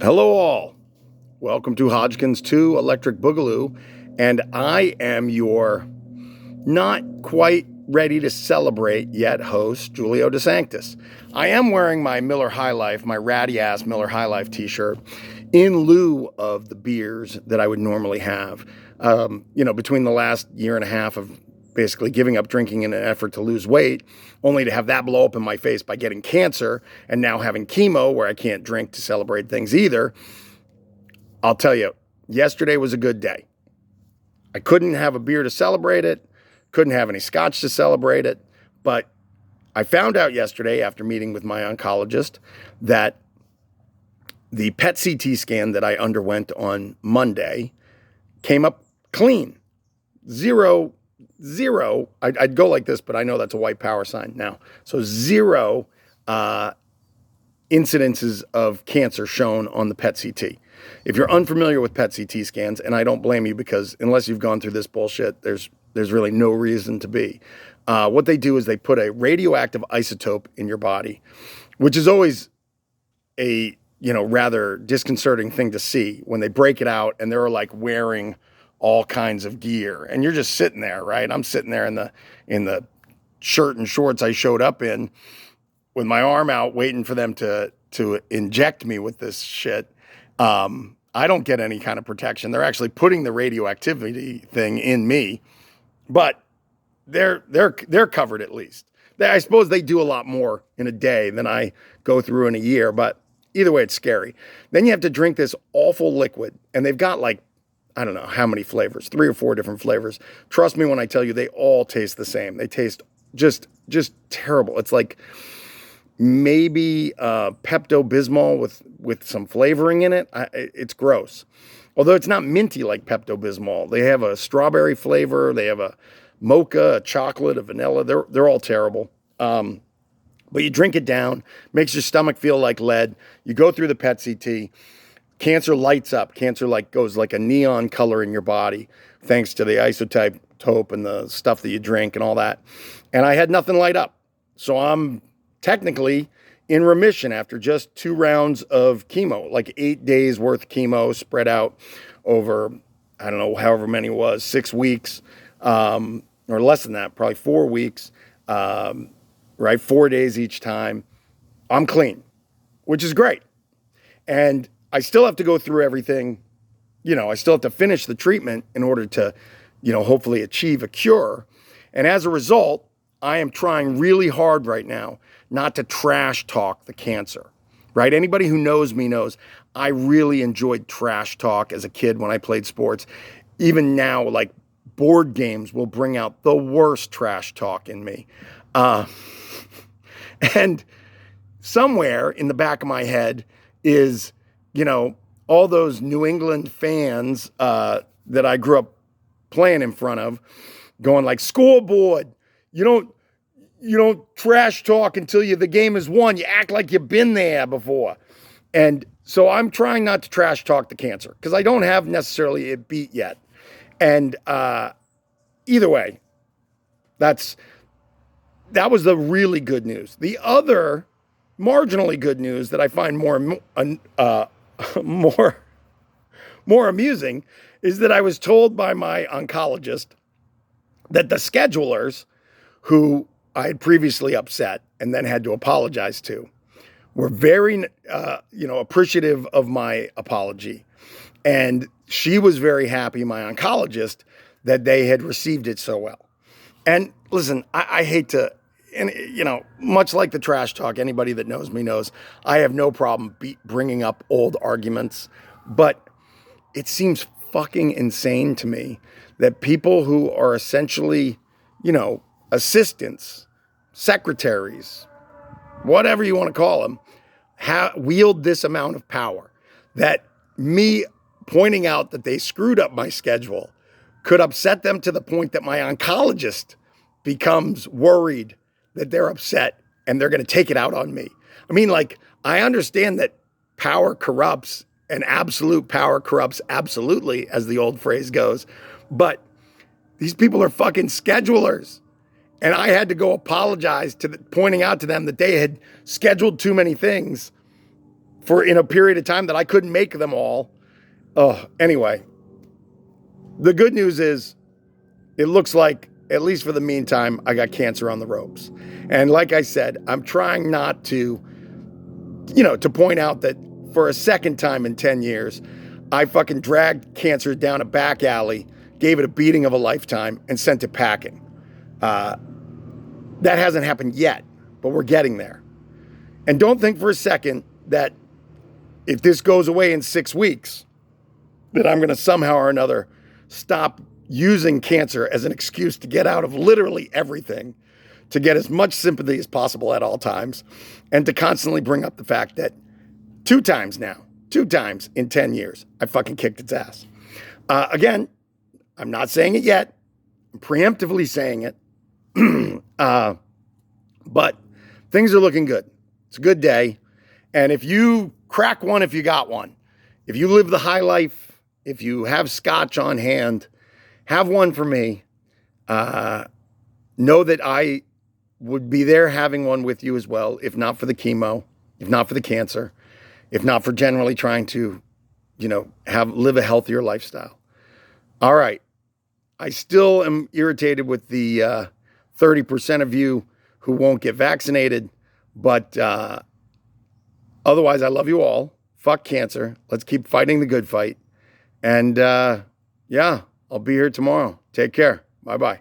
Hello, all. Welcome to Hodgkins 2 Electric Boogaloo, and I am your not quite ready to celebrate yet host, Julio DeSanctis. I am wearing my Miller High Life, my ratty ass Miller High Life t-shirt, in lieu of the beers that I would normally have. Between the last year and a half of basically giving up drinking in an effort to lose weight, only to have that blow up in my face by getting cancer, and now having chemo where I can't drink to celebrate things either. I'll tell you, yesterday was a good day. I couldn't have a beer to celebrate it, couldn't have any scotch to celebrate it, but I found out yesterday after meeting with my oncologist that the PET CT scan that I underwent on Monday came up clean. Zero. I'd go like this, but I know that's a white power sign now. So zero incidences of cancer shown on the PET CT. If you're unfamiliar with PET CT scans, and I don't blame you because unless you've gone through this bullshit, there's really no reason to be. What they do is they put a radioactive isotope in your body, which is always a rather disconcerting thing to see when they break it out and they're like wearing all kinds of gear and you're just sitting there, right? I'm sitting there in the shirt and shorts I showed up in with my arm out waiting for them to inject me with this shit. I don't get any kind of protection. They're actually putting the radioactivity thing in me, but they're covered at least. I suppose they do a lot more in a day than I go through in a year, but either way, it's scary. Then you have to drink this awful liquid, and they've got like, I don't know how many flavors, 3 or 4 different flavors. Trust me when I tell you they all taste the same. They taste just terrible. It's like maybe Pepto-Bismol with some flavoring in it. It's gross. Although it's not minty like Pepto-Bismol. They have a strawberry flavor. They have a mocha, a chocolate, a vanilla. They're all terrible. But you drink it down, makes your stomach feel like lead. You go through the PET CT. Cancer lights up. Cancer goes like a neon color in your body thanks to the isotope and the stuff that you drink and all that. And I had nothing light up. So I'm technically in remission after just 2 rounds of chemo, like 8 days worth of chemo spread out over, I don't know, however many it was, 6 weeks, or less than that, probably 4 weeks, right? 4 days each time. I'm clean, which is great. And I still have to go through everything. I still have to finish the treatment in order to, hopefully achieve a cure. And as a result, I am trying really hard right now not to trash talk the cancer, right? Anybody who knows me knows I really enjoyed trash talk as a kid when I played sports. Even now, like board games will bring out the worst trash talk in me. And somewhere in the back of my head is, all those New England fans that I grew up playing in front of going like, scoreboard, you don't trash talk until the game is won. You act like you've been there before. And so I'm trying not to trash talk the cancer because I don't have necessarily it beat yet. And either way, that was the really good news. The other marginally good news that I find more amusing is that I was told by my oncologist that the schedulers who I had previously upset and then had to apologize to were very, appreciative of my apology. And she was very happy, my oncologist, that they had received it so well. And listen, I hate to, and much like the trash talk, anybody that knows me knows, I have no problem bringing up old arguments, but it seems fucking insane to me that people who are essentially, assistants, secretaries, whatever you want to call them, wield this amount of power. That me pointing out that they screwed up my schedule could upset them to the point that my oncologist becomes worried that they're upset and they're going to take it out on me. I mean, I understand that power corrupts and absolute power corrupts absolutely, as the old phrase goes, but these people are fucking schedulers. And I had to go apologize pointing out to them that they had scheduled too many things for in a period of time that I couldn't make them all. Oh, anyway, the good news is it looks like, at least for the meantime, I got cancer on the ropes. And like I said, I'm trying not to, to point out that for a second time in 10 years, I fucking dragged cancer down a back alley, gave it a beating of a lifetime, and sent it packing. That hasn't happened yet, but we're getting there. And don't think for a second that if this goes away in 6 weeks, that I'm going to somehow or another stop using cancer as an excuse to get out of literally everything, to get as much sympathy as possible at all times, and to constantly bring up the fact that 2 times in 10 years, I fucking kicked its ass. Again, I'm not saying it yet. I'm preemptively saying it. But things are looking good. It's a good day. And if you crack one, if you got one, if you live the high life, if you have scotch on hand, have one for me. Know that I would be there having one with you as well, if not for the chemo, if not for the cancer, if not for generally trying to, live a healthier lifestyle. All right. I still am irritated with the 30% of you who won't get vaccinated, but otherwise, I love you all. Fuck cancer. Let's keep fighting the good fight. And I'll be here tomorrow. Take care. Bye-bye.